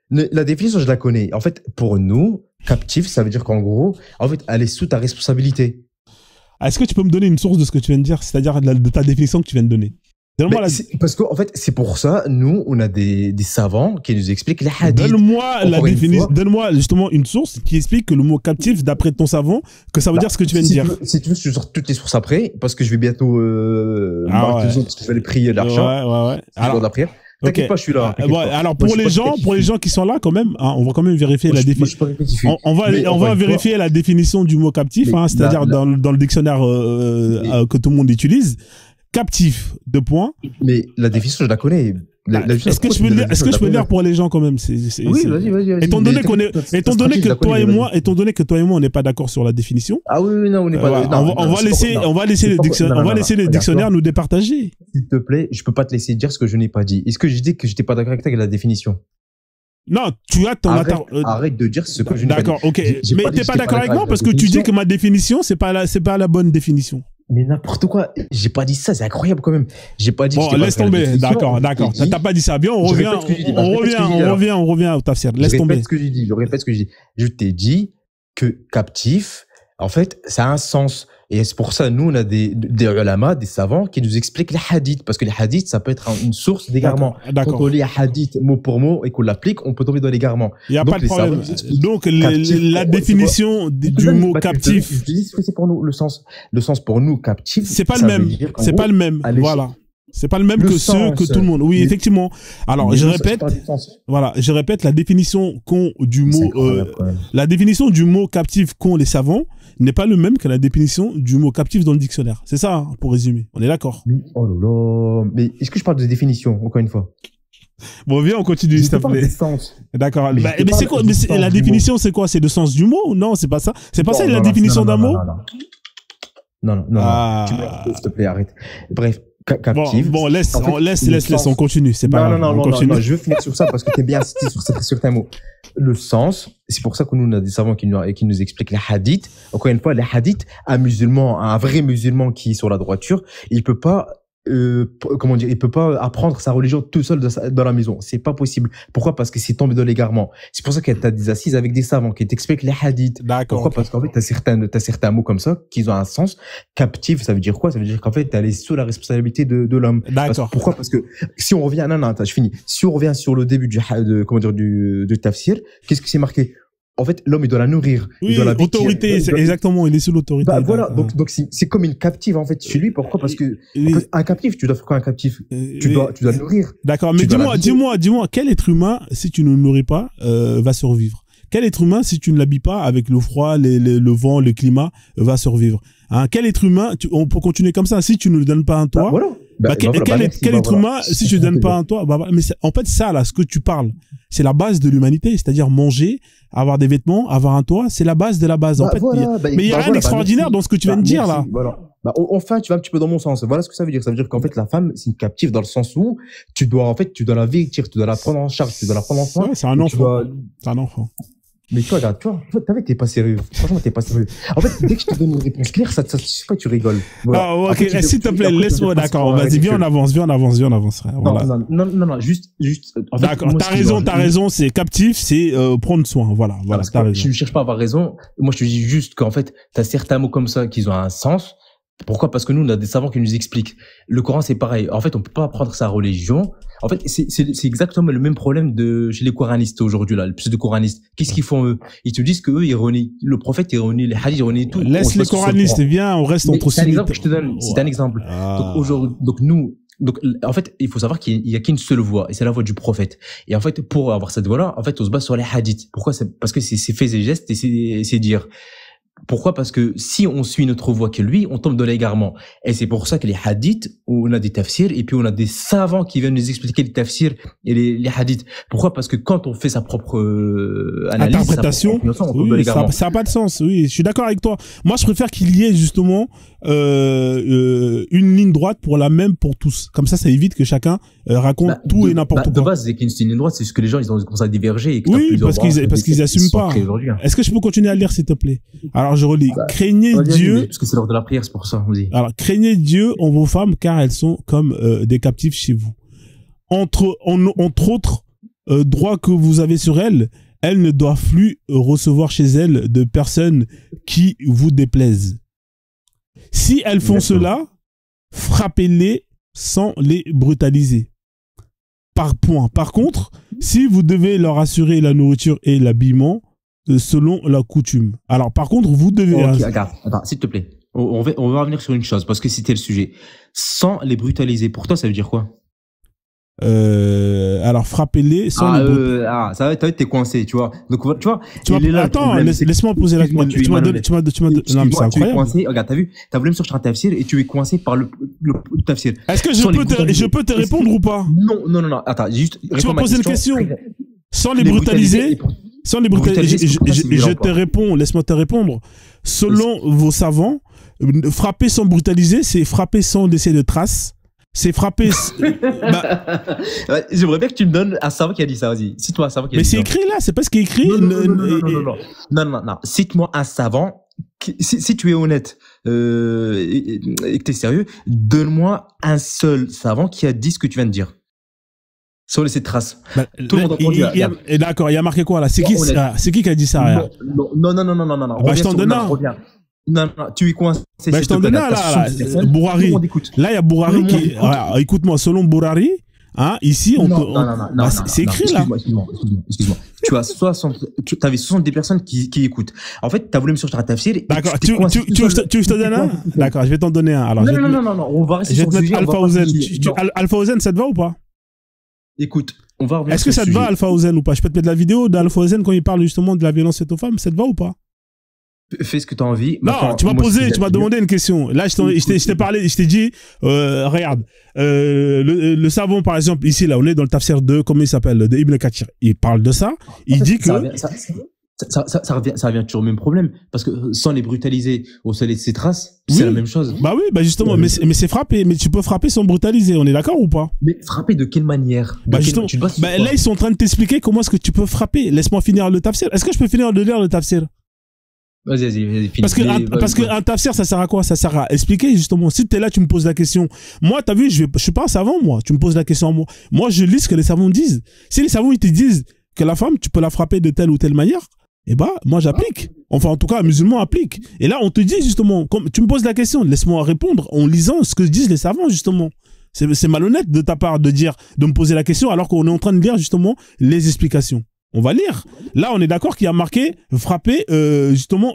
La définition, je la connais. En fait, pour nous, captif, ça veut dire qu'en gros, en fait, elle est sous ta responsabilité. Est-ce que tu peux me donner une source de ce que tu viens de dire, c'est-à-dire de ta définition que tu viens de donner? Donne-moi Parce qu'en fait, c'est pour ça, nous, on a des savants qui nous expliquent les hadiths. Donne-moi justement une source qui explique que le mot captif, d'après ton savant, que ça veut dire ce que tu viens de dire. Si tu veux, je sors toutes les sources après, parce que je vais bientôt parce que je vais aller prier l'argent. Ouais. Alors, la prière. T'inquiète pas, je suis là. Alors pour les gens qui sont là quand même, hein, on va quand même vérifier la définition. On va vérifier la définition du mot captif, hein, c'est-à-dire dans le dictionnaire que tout le monde utilise. Captif, deux points. Mais la définition, je la connais. Est-ce que je peux lire pour les gens quand même? Oui, vas-y. Étant donné que toi et moi, on n'est pas d'accord sur la définition. Ah oui, non, on n'est pas. On va laisser les dictionnaires nous départager. S'il te plaît, je peux pas te laisser dire ce que je n'ai pas dit. Est-ce que j'ai dit que j'étais pas d'accord avec la définition? Non, tu as ton arrête de dire ce que je n'ai pas dit. D'accord, ok. Mais t'es pas d'accord avec moi parce que tu dis que ma définition, c'est pas la bonne définition. Mais n'importe quoi. J'ai pas dit ça, c'est incroyable quand même. J'ai pas dit que bon, laisse tomber. D'accord. T'as pas dit ça. Bien, on revient au tafsir. Laisse tomber. Je répète ce que j'ai dit. Je t'ai dit que captif, en fait, ça a un sens. Et c'est pour ça, nous, on a des ulama, des savants qui nous expliquent les hadiths. Parce que les hadiths, ça peut être une source d'égarement. D'accord. Quand on lit les hadiths mot pour mot et qu'on l'applique, on peut tomber dans l'égarement. Il n'y a pas de problème. Donc, la définition du mot captif. Je dis ce que c'est pour nous, le sens pour nous, captif. C'est pas le même. C'est pas le même. Voilà. C'est pas le même que ceux que tout le monde. Oui, effectivement. Alors, je répète la définition du mot, la définition du mot captif qu'ont les savants n'est pas le même que la définition du mot captif dans le dictionnaire. C'est ça, hein, pour résumer. On est d'accord. Oh là là. Mais est-ce que je parle de définition, encore une fois? Bon, viens, on continue, s'il te plaît. D'accord. Mais c'est quoi? Mais la définition, c'est quoi? C'est le sens du mot? Non, c'est pas ça. C'est pas ça la définition d'un mot? Non. S'il te plaît, arrête. Bref. Captive. Bon, laisse, on continue. C'est pas grave. Non, je veux finir sur ça parce que t'es bien insisté sur certains mots. Le sens, c'est pour ça que nous, on a des savants qui nous expliquent les hadiths. Encore une fois, les hadiths, un vrai musulman qui est sur la droiture, il peut pas, il peut pas apprendre sa religion tout seul dans la maison. C'est pas possible. Pourquoi? Parce que c'est tombé dans l'égarement. C'est pour ça qu'il y a des assises avec des savants qui t'expliquent les hadiths. D'accord. Pourquoi? Parce qu'en fait, t'as certains mots comme ça qui ont un sens. Captif, ça veut dire quoi? Ça veut dire qu'en fait, t'es allé sous la responsabilité de l'homme. D'accord. Pourquoi? Parce que si on revient, je finis. Si on revient sur le début du tafsir, qu'est-ce qui s'est marqué? En fait, l'homme, il doit la nourrir. Oui, autorité, exactement, il est sous l'autorité. Bah, voilà, donc c'est comme une captive, en fait, chez lui. Pourquoi? Parce que, un captif, tu dois faire quoi, un captif? Tu dois le nourrir. D'accord, mais dis-moi, quel être humain, si tu ne le nourris pas, va survivre? Quel être humain, si tu ne l'habilles pas avec le froid, le vent, le climat, va survivre? Hein, quel être humain, on peut continuer comme ça, si tu ne lui donnes pas un toit? Quel être humain, si tu ne donnes pas un toit, mais en fait, ça, là, ce que tu parles, c'est la base de l'humanité, c'est-à-dire manger, avoir des vêtements, avoir un toit, c'est la base de la base. En fait, mais il y a rien d'extraordinaire dans ce que tu viens de dire, là. Voilà. Enfin, tu vas un petit peu dans mon sens. Voilà ce que ça veut dire. Ça veut dire qu'en fait, la femme, c'est une captive dans le sens où tu dois la vêtir, tu dois la prendre en charge, tu dois la prendre en soin. Ouais, c'est un enfant. C'est un enfant. Mais tu vois, regarde, t'es pas sérieux. Franchement, t'es pas sérieux. En fait, dès que je te donne une réponse claire, ça te satisfait pas, tu rigoles. Voilà. Ah, ok, s'il te plaît, laisse-moi, d'accord. Vas-y, viens, on avance, frère. Voilà. Non, juste. D'accord, t'as raison, c'est captif, c'est prendre soin. Voilà, t'as raison. Je ne cherche pas à avoir raison. Moi, je te dis juste qu'en fait, t'as certains mots comme ça qui ont un sens. Pourquoi? Parce que nous, on a des savants qui nous expliquent. Le Coran, c'est pareil. En fait, on peut pas apprendre sa religion. En fait, c'est exactement le même problème chez les coranistes aujourd'hui, là, le plus de coranistes. Qu'est-ce qu'ils font, eux? Ils te disent que eux, ils renient le prophète, ils renient les hadiths, ils renient tout. Laisse les coranistes, viens, on reste entre C'est un exemple que je te donne. C'est un exemple. Donc, en fait, il faut savoir qu'il y a qu'une seule voie, et c'est la voie du prophète. Et en fait, pour avoir cette voie-là, en fait, on se base sur les hadiths. Pourquoi? Parce que c'est faits et gestes, et c'est dire. Pourquoi? Parce que si on suit notre voie que lui, on tombe dans l'égarement. Et c'est pour ça que les hadiths, on a des tafsirs, et puis on a des savants qui viennent nous expliquer les tafsirs et les hadiths. Pourquoi? Parce que quand on fait sa propre analyse, interprétation, oui, ça n'a pas de sens. Oui, je suis d'accord avec toi. Moi, je préfère qu'il y ait justement une ligne droite pour la même pour tous. Comme ça évite que chacun raconte tout et n'importe quoi. De base, c'est qu'une ligne droite, c'est juste que les gens ils ont commencé à diverger. Et que oui, parce qu'ils assument pas. Est-ce que je peux continuer à lire, s'il te plaît? Alors, je relis. Craignez Dieu. Parce que c'est l'heure de la prière, c'est pour ça. Alors, craignez Dieu en vos femmes, car elles sont comme des captifs chez vous. Entre autres droits que vous avez sur elles, elles ne doivent plus recevoir chez elles de personnes qui vous déplaisent. Si elles font cela, frappez-les sans les brutaliser. Par contre, si vous devez leur assurer la nourriture et l'habillement selon la coutume. Alors, par contre, vous devez... Okay, attends, s'il te plaît. On va revenir sur une chose, parce que c'était le sujet. Sans les brutaliser, pour toi, ça veut dire quoi? Alors, frappez-les sans les brutaliser. Ça va être, t'es coincé, tu vois. Donc, tu vois. Attends, laisse-moi poser la question. Tu m'as donné. Non, mais c'est incroyable. Coincé, regarde, t'as vu, t'as voulu me sortir un tafsir et tu es coincé par le tafsir. Est-ce que je peux te répondre ou pas? Non. Attends, juste. Tu m'as posé une question. Sans les brutaliser. Sans les brutaliser, je te réponds, laisse-moi te répondre. Selon vos savants, frapper sans brutaliser, c'est frapper sans laisser de traces. C'est frapper. J'aimerais bien que tu me donnes un savant qui a dit ça, vas-y. Cite-moi un savant qui a dit ça. Mais c'est écrit là, c'est pas ce qui est écrit. Non. Cite-moi un savant. Si tu es honnête et que tu es sérieux, donne-moi un seul savant qui a dit ce que tu viens de dire. Sans laisser de traces. Tout le monde a entendu. D'accord, il y a marqué quoi là? C'est qui a dit ça? Non. Je t'en donne un. Non, tu es coincé. Je t'en donne un là. Bourari. Là, il y a Bourari qui. Écoute-moi, selon Bourari, ici, c'est écrit là. Excuse-moi. Tu as 70 personnes qui écoutent. En fait, tu as voulu me sortir un tafsir. D'accord, tu veux que je te donne un? D'accord, je vais t'en donner un. Alors, non, on va rester sur le sujet. Alpha Ozen. Alpha Ozen, ça te va ou pas? Écoute, on va revenir. Est-ce que ça te va, Alpha Ozen, ou pas? Je peux te mettre la vidéo d'Alpha Ozen quand il parle justement de la violence faite aux femmes. Ça te va ou pas? Fais ce que tu as envie. Non, tu m'as demandé une question. Là, je t'ai parlé, je t'ai dit, regarde, le savon, par exemple, ici, là, on est dans le tafsir de, comment il s'appelle, de Ibn Kathir. Il parle de ça. Il dit que... Ça revient toujours au même problème. Parce que sans les brutaliser au soleil de ses traces, c'est la même chose. Bah oui, justement, mais c'est frapper. Mais tu peux frapper sans brutaliser. On est d'accord ou pas? Mais frapper de quelle manière? Là, ils sont en train de t'expliquer comment est-ce que tu peux frapper. Laisse-moi finir le tafsir. Est-ce que je peux finir de lire le tafsir? Vas-y, finis. Parce qu'un tafsir, ça sert à quoi? Ça sert à expliquer, justement. Si t'es là, tu me poses la question. Moi, t'as vu, je suis pas un savant, moi. Tu me poses la question à moi. Moi, je lis ce que les savants disent. Si les savants, ils te disent que la femme, tu peux la frapper de telle ou telle manière, moi, j'applique. Enfin, en tout cas, un musulman applique. Et là, on te dit, justement, comme tu me poses la question, laisse-moi répondre en lisant ce que disent les savants, justement. C'est malhonnête de ta part de me poser la question alors qu'on est en train de lire, justement, les explications. On va lire. Là, on est d'accord qu'il y a marqué frapper, justement,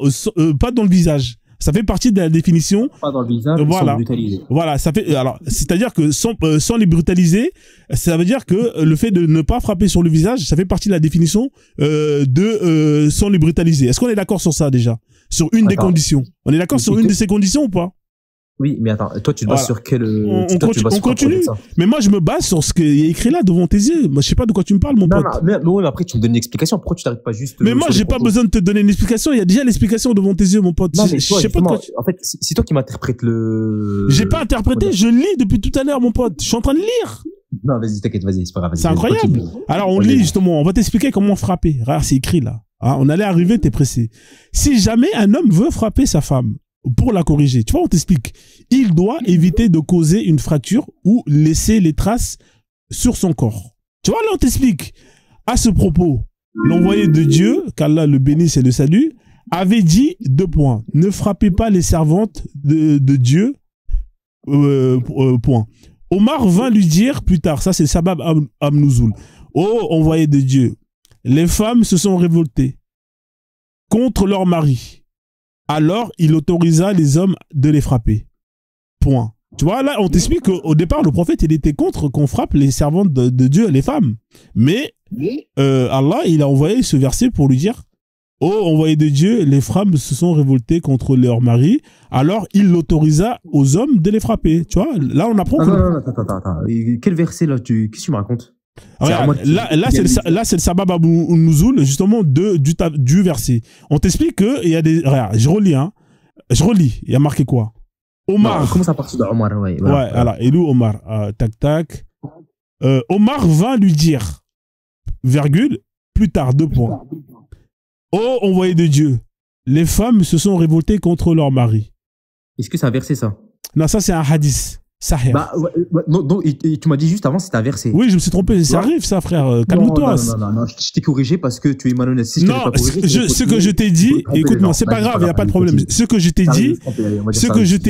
pas dans le visage. Ça fait partie de la définition. Pas dans le visage, sans brutaliser. Voilà, ça fait. Alors, c'est-à-dire que sans les brutaliser, ça veut dire que le fait de ne pas frapper sur le visage, ça fait partie de la définition sans les brutaliser. Est-ce qu'on est d'accord sur ça déjà? Sur une des conditions. On est d'accord sur une de ces conditions ou pas? Oui, mais attends, toi tu te bases sur quel... On continue. Mais moi je me base sur ce qui est écrit là devant tes yeux. Moi je sais pas de quoi tu me parles, mon pote. Mais après tu me donnes une explication. Pourquoi tu t'arrêtes pas juste... Mais moi j'ai pas besoin de te donner une explication. Il y a déjà l'explication devant tes yeux, mon pote. Non, mais je sais pas de quoi En fait, c'est toi qui m'interprètes le... J'ai pas interprété, je lis depuis tout à l'heure, mon pote. Je suis en train de lire. Non, vas-y, t'inquiète, vas-y, c'est pas grave. C'est incroyable. Alors on lit justement, on va t'expliquer comment frapper. Regarde, c'est écrit là. On allait arriver, t'es pressé. Si jamais un homme veut frapper sa femme, pour la corriger, tu vois, on t'explique. Il doit éviter de causer une fracture ou laisser les traces sur son corps. Tu vois, là, on t'explique. À ce propos, l'envoyé de Dieu, qu'Allah le bénisse et le salue, avait dit 2 points. Ne frappez pas les servantes de Dieu. Point. Omar vint lui dire plus tard, ça c'est Sabab Amnouzoul. Oh, envoyé de Dieu, les femmes se sont révoltées contre leur mari. Alors, il autorisa les hommes de les frapper. Point. Tu vois, là, on t'explique qu'au départ, le prophète, il était contre qu'on frappe les servantes de Dieu, les femmes. Mais Allah, il a envoyé ce verset pour lui dire, Ô envoyé de Dieu, les femmes se sont révoltées contre leur mari, alors il l'autorisa aux hommes de les frapper. Tu vois, là on apprend. Non, attends. Quel verset là qu'est-ce que tu me racontes? Regarde, là c'est le sabab Nuzul, justement, du verset. On t'explique qu'il y a des. Regarde, je relis. Il y a marqué quoi? Omar. Comment ça part de Omar? Ouais, voilà. Et nous, Omar. Tac. Omar vint lui dire, virgule, plus tard, 2 points. Ô envoyé de Dieu, les femmes se sont révoltées contre leur mari. Est-ce que c'est un verset, ça? Non, ça c'est un hadith. Sahih. Non, tu m'as dit juste avant, c'est un verset. Oui, je me suis trompé. Ça arrive, ça, frère. Calme-toi. Non, je t'ai corrigé parce que tu es malhonnête. Si non, ce que je t'ai dit, écoute-moi, c'est pas grave, il n'y a pas de problème. Ce que je t'ai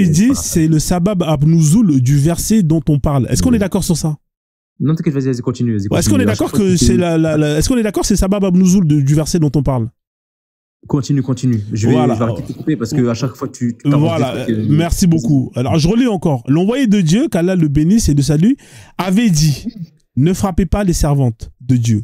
dit, c'est le sabab abnouzoul du verset dont on parle. Est-ce qu'on est d'accord sur ça? Non, t'inquiète, vas-y, continue. Est-ce qu'on est d'accord que c'est est-ce qu'on est d'accord c'est sabab abnouzoul du verset dont on parle? Continue. Je vais arrêter de te couper parce que à chaque fois tu voilà, merci beaucoup. Alors je relis encore. L'envoyé de Dieu, qu'Allah le bénisse et le salue, avait dit: ne frappez pas les servantes de Dieu.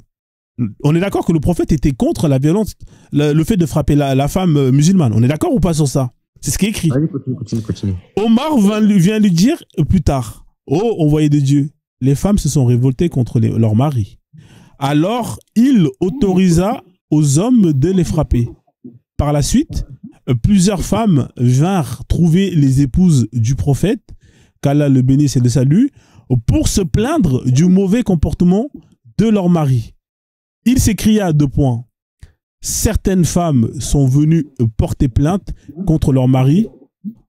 On est d'accord que le prophète était contre la violence, le fait de frapper la femme musulmane. On est d'accord ou pas sur ça? C'est ce qui est écrit. Allez, continue. Omar vient lui dire plus tard: ô envoyé de Dieu, les femmes se sont révoltées contre leur mari. Alors il autorisa aux hommes de les frapper. Par la suite, plusieurs femmes vinrent trouver les épouses du prophète, qu'Allah le bénisse et le salue, pour se plaindre du mauvais comportement de leur mari. Il s'écria à 2 points. Certaines femmes sont venues porter plainte contre leur mari.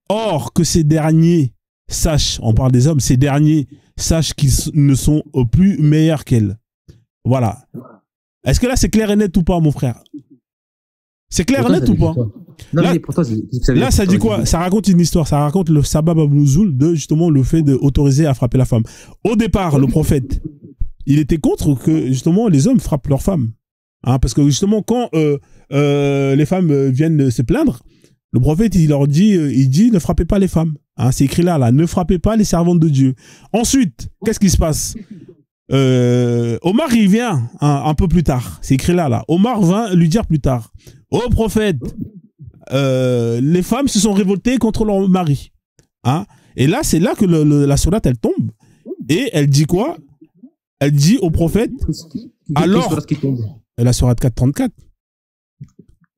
Or que ces derniers sachent, on parle des hommes, ces derniers sachent qu'ils ne sont plus meilleurs qu'elles. Voilà. Est-ce que là c'est clair et net ou pas, mon frère? C'est clair et net ou pas? Là, ça dit quoi? Ça raconte une histoire. Ça raconte le sabab abnouzoul de justement le fait d'autoriser à frapper la femme. Au départ, le prophète, il était contre que justement les hommes frappent leurs femmes. Hein, parce que justement, quand les femmes viennent se plaindre, le prophète, il dit ne frappez pas les femmes. Hein, c'est écrit là, ne frappez pas les servantes de Dieu. Ensuite, qu'est-ce qui se passe? Omar, il vient un peu plus tard. C'est écrit là. Omar vint lui dire plus tard: ô prophète, les femmes se sont révoltées contre leur mari. Hein? Et là, c'est là que la sourate, elle tombe. Et elle dit quoi? Elle dit au prophète, alors, la sourate 434.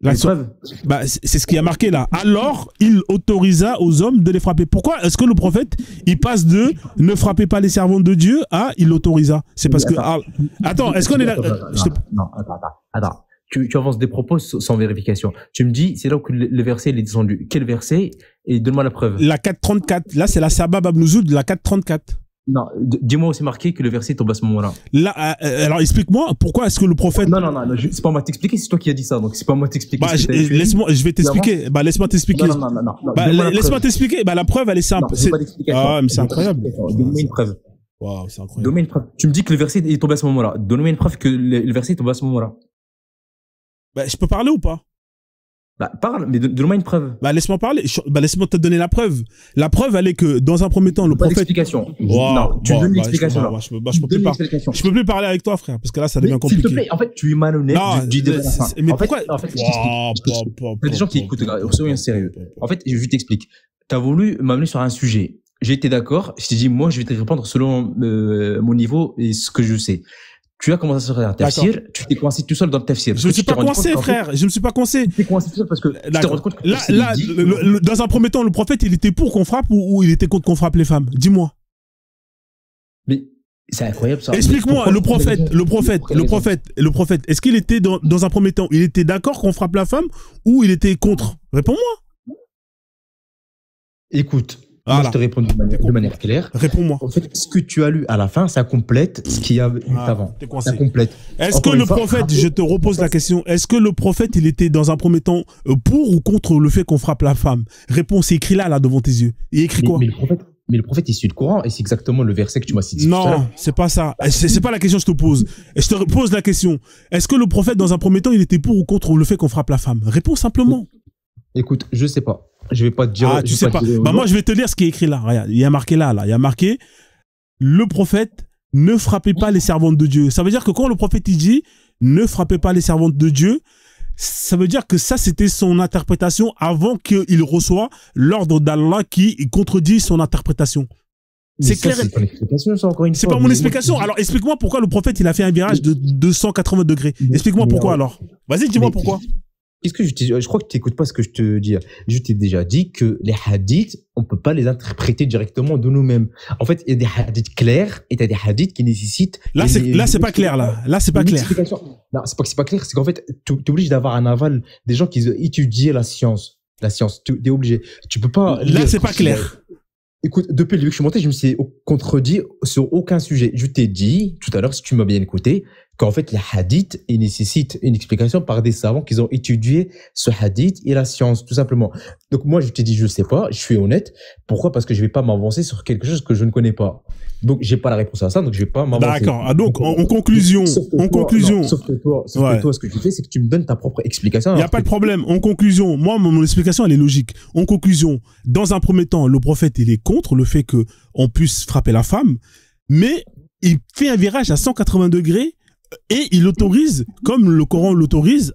C'est ce qui a marqué là. Alors, il autorisa aux hommes de les frapper. Pourquoi est-ce que le prophète, il passe de ne frappez pas les servantes de Dieu à il autorisa? C'est parce que... Attends, est-ce qu'on est là? Non, attends. Tu avances des propos sans vérification. Tu me dis, c'est là où le verset il est descendu. Quel verset? Et donne-moi la preuve. La 434. Là, c'est la sabab abnouzoul de la 434. Non, dis-moi où c'est marqué que le verset tombe à ce moment-là. Là, alors explique-moi, pourquoi est-ce que le prophète... Non, c'est pas moi t'expliquer, c'est toi qui as dit ça, donc c'est pas moi t'expliquer. Je vais t'expliquer. Laisse-moi t'expliquer. Non. Laisse-moi t'expliquer. La preuve, elle est simple. Mais c'est incroyable. Donne-moi une preuve. Waouh, c'est incroyable. Donne-moi une preuve. Tu me dis que le verset est tombé à ce moment-là. Donne-moi une preuve que le verset est tombé à ce moment-là. Je peux parler ou pas? Parle, mais donne-moi une preuve. Laisse-moi parler. Laisse-moi te donner la preuve. La preuve, elle est que, dans un premier temps, le prophète... L'explication. Non, tu donnes l'explication là. Je peux plus parler avec toi, frère, parce que là, ça devient compliqué. S'il te plaît, en fait, tu es malhonnête. Mais pourquoi? En fait, il y a des gens qui écoutent, soyons sérieux. En fait, je t'explique. Tu as voulu m'amener sur un sujet. J'ai été d'accord. Je t'ai dit, moi, je vais te répondre selon mon niveau et ce que je sais. Tu as commencé à faire un tafsir, tu t'es coincé tout seul dans le tafsir. Je ne suis pas coincé, frère. Je ne me suis pas coincé. Tu t'es coincé tout seul parce que tu t'es rendu compte que là, dans un premier temps, le prophète, il était pour qu'on frappe ou il était contre qu'on frappe les femmes? Dis-moi. Mais c'est incroyable ça. Explique-moi, le prophète, est-ce qu'il était dans un premier temps, il était d'accord qu'on frappe la femme ou il était contre? Réponds-moi. Écoute. Moi, je te réponds de manière claire. Réponds-moi. En fait, ce que tu as lu à la fin, ça complète ce qu'il y a eu avant. Ça complète. Est-ce que le prophète, je te repose la question, est-ce que le prophète, il était dans un premier temps pour ou contre le fait qu'on frappe la femme? Réponse, c'est écrit là, devant tes yeux. Il écrit quoi? Mais le prophète est issu du Coran et c'est exactement le verset que tu m'as cité. Non, c'est pas ça. C'est pas la question que je te pose. Je te pose la question. Est-ce que le prophète, dans un premier temps, il était pour ou contre le fait qu'on frappe la femme? Réponds simplement. Écoute, je sais pas. Je vais pas te dire. Tu sais pas. Moi, je vais te lire ce qui est écrit là. Regarde, il y a marqué là. Il y a marqué le prophète, ne frappez pas les servantes de Dieu. Ça veut dire que quand le prophète il dit ne frappez pas les servantes de Dieu, ça veut dire que ça, c'était son interprétation avant qu'il reçoive l'ordre d'Allah qui contredit son interprétation. C'est clair. C'est ton explication, ça, encore une fois. C'est pas mon explication. Alors, explique-moi pourquoi le prophète, il a fait un virage de 280 degrés. Explique-moi pourquoi, alors. Vas-y, dis-moi pourquoi. Qu'est-ce que je crois que tu n'écoutes pas ce que je te dis. Je t'ai déjà dit que les hadiths, on peut pas les interpréter directement de nous-mêmes. En fait, il y a des hadiths clairs et il y a des hadiths qui nécessitent. Là, c'est pas clair, là. Là, c'est pas clair. Non, c'est pas que c'est pas clair. C'est qu'en fait, tu es obligé d'avoir un aval des gens qui étudient la science. La science. Tu es obligé. Tu peux pas. Là, c'est pas clair. Écoute, depuis le début que je suis monté, je me suis contredit sur aucun sujet. Je t'ai dit, tout à l'heure, si tu m'as bien écouté, qu'en fait, les hadiths, ils nécessitent une explication par des savants qui ont étudié ce hadith et la science, tout simplement. Donc, moi, je t'ai dit, je sais pas, je suis honnête. Pourquoi? Parce que je vais pas m'avancer sur quelque chose que je ne connais pas. Donc, j'ai pas la réponse à ça, donc je vais pas m'avancer. D'accord. Ah, donc, en conclusion, sauf que toi, ce que tu fais, c'est que tu me donnes ta propre explication. Il n'y a pas de problème. En conclusion, moi, mon explication, elle est logique. En conclusion, dans un premier temps, le prophète, il est contre le fait qu'on puisse frapper la femme, mais il fait un virage à 180 degrés et il autorise, comme le Coran l'autorise,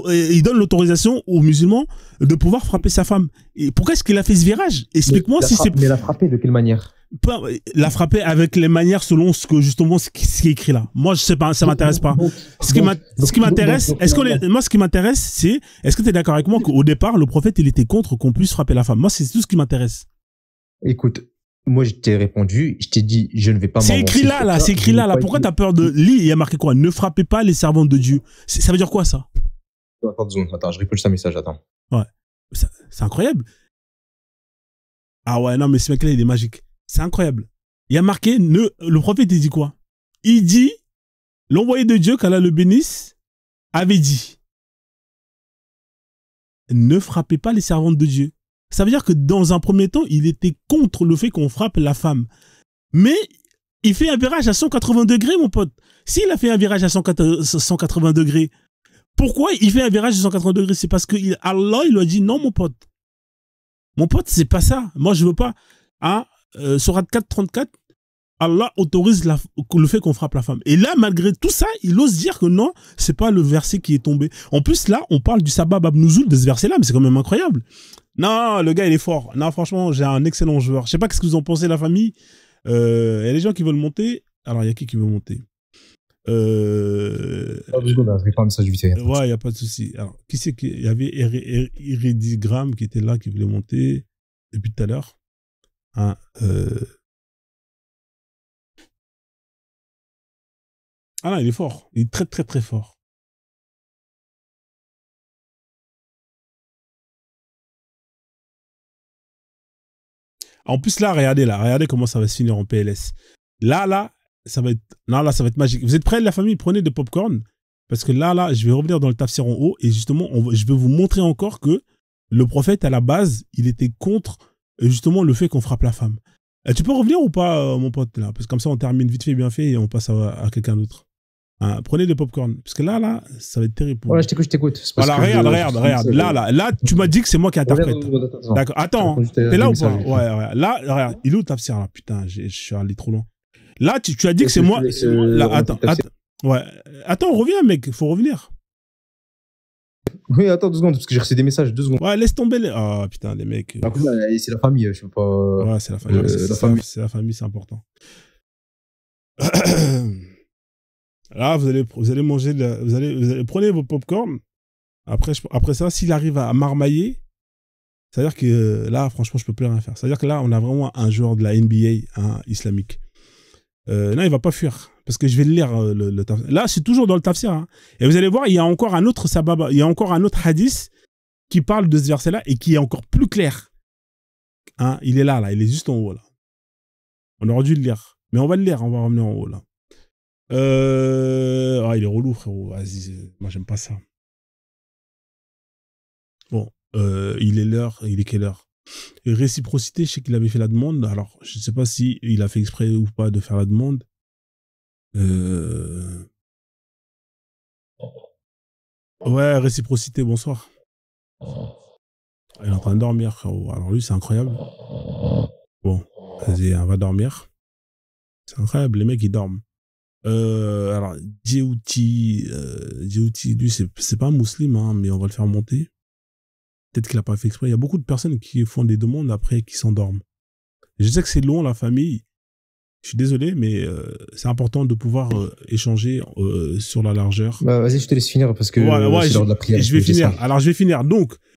il donne l'autorisation aux musulmans de pouvoir frapper sa femme. Et pourquoi est-ce qu'il a fait ce virage? Explique-moi si c'est... Mais la frapper de quelle manière? La frapper avec les manières selon ce qui est écrit là. Moi, je sais pas, ça m'intéresse pas. Ce qui m'intéresse, moi, ce qui m'intéresse, c'est, est-ce que tu es d'accord avec moi qu'au départ, le prophète, il était contre qu'on puisse frapper la femme? Moi, c'est tout ce qui m'intéresse. Écoute, moi, je t'ai répondu, je t'ai dit, je ne vais pas m'avancer. C'est écrit là. C'est écrit là. Pourquoi t'as peur de lire? Il y a marqué quoi? Ne frappez pas les servantes de Dieu. Ça veut dire quoi, ça? Attends, je réponds juste un message, attends. Ouais. C'est incroyable. Ah ouais, non, mais ce mec-là, il est magique. C'est incroyable. Il y a marqué, le prophète, il dit quoi? Il dit, l'envoyé de Dieu, qu'Allah le bénisse, avait dit, ne frappez pas les servantes de Dieu. Ça veut dire que dans un premier temps, il était contre le fait qu'on frappe la femme. Mais il fait un virage à 180 degrés, mon pote. S'il a fait un virage à 180 degrés, pourquoi il fait un virage à 180 degrés? C'est parce que Allah, il lui a dit non, mon pote. Mon pote, c'est pas ça. Moi, je veux pas. Hein? Sourate 4:34, Allah autorise le fait qu'on frappe la femme. Et là, malgré tout ça, il ose dire que non, c'est pas le verset qui est tombé. En plus, là, on parle du sabab ab-nuzul de ce verset-là, mais c'est quand même incroyable. Non, le gars, il est fort. Non, franchement, j'ai un excellent joueur. Je sais pas qu'est-ce que vous en pensez, la famille. Il y a des gens qui veulent monter. Alors, il y a qui veut monter? 2 secondes, je vais pas un message vite fait. Ouais, il n'y a pas de souci. Alors, qui c'est qu'il y avait Iridigram qui était là, qui voulait monter depuis tout à l'heure. Hein, Ah non, il est fort. Il est très, très, très fort. En plus, là, regardez comment ça va se finir en PLS. Là, ça va être magique. Vous êtes prêts, la famille? Prenez de popcorn. Parce que là, je vais revenir dans le tafsir en haut et justement, je vais vous montrer encore que le prophète, à la base, il était contre justement le fait qu'on frappe la femme. Tu peux revenir ou pas, mon pote, là? Parce que comme ça, on termine vite fait, bien fait et on passe à quelqu'un d'autre. Hein, prenez des popcorn. Parce que là, ça va être terrible. Ouais, je t'écoute. Voilà, regarde. Là, tu m'as dit que c'est moi qui interprète. D'accord. Attends, t'es là ou pas? Ouais. Là, regarde, il est où le tafsir, là? Putain, je suis allé trop loin. Là, tu as dit que c'est moi. Là, attends. Ouais. Attends, reviens, mec. Faut revenir. Oui, attends 2 secondes, parce que j'ai reçu des messages, 2 secondes. Ouais, laisse tomber les... Ah, putain, les mecs. C'est la famille, je sais pas... Ouais, c'est la famille. C'est la famille, c'est important. Là, vous allez manger... Vous allez prenez vos popcorn. Après ça, s'il arrive à marmailler, c'est-à-dire que là, franchement, je peux plus rien faire. C'est-à-dire que là, on a vraiment un joueur de la NBA islamique. Non, il va pas fuir. Parce que je vais le lire, le tafsir. Là, c'est toujours dans le tafsir. Hein. Et vous allez voir, il y a encore un autre sababa, il y a encore un autre hadith qui parle de ce verset-là et qui est encore plus clair. Hein, il est là, il est juste en haut, là. On aurait dû le lire. Mais on va le lire, on va revenir en haut, là. Il est relou, frérot. Vas-y, moi, j'aime pas ça. Bon, il est quelle heure? Réciprocité, je sais qu'il avait fait la demande. Alors, je ne sais pas si il a fait exprès ou pas de faire la demande. Ouais, réciprocité, bonsoir. Il est en train de dormir, frérot. Alors lui, c'est incroyable. Bon, vas-y, on va dormir. C'est incroyable, les mecs, ils dorment. Alors, Djibouti, lui, c'est pas un musulman, hein, mais on va le faire monter. Peut-être qu'il a pas fait exprès. Il y a beaucoup de personnes qui font des demandes après qui s'endorment. Je sais que c'est long, la famille. Je suis désolé, mais c'est important de pouvoir échanger sur la largeur. Bah, vas-y, je te laisse finir parce que ouais, c'est l'heure de la prière. je vais finir. Alors, je vais finir. Donc,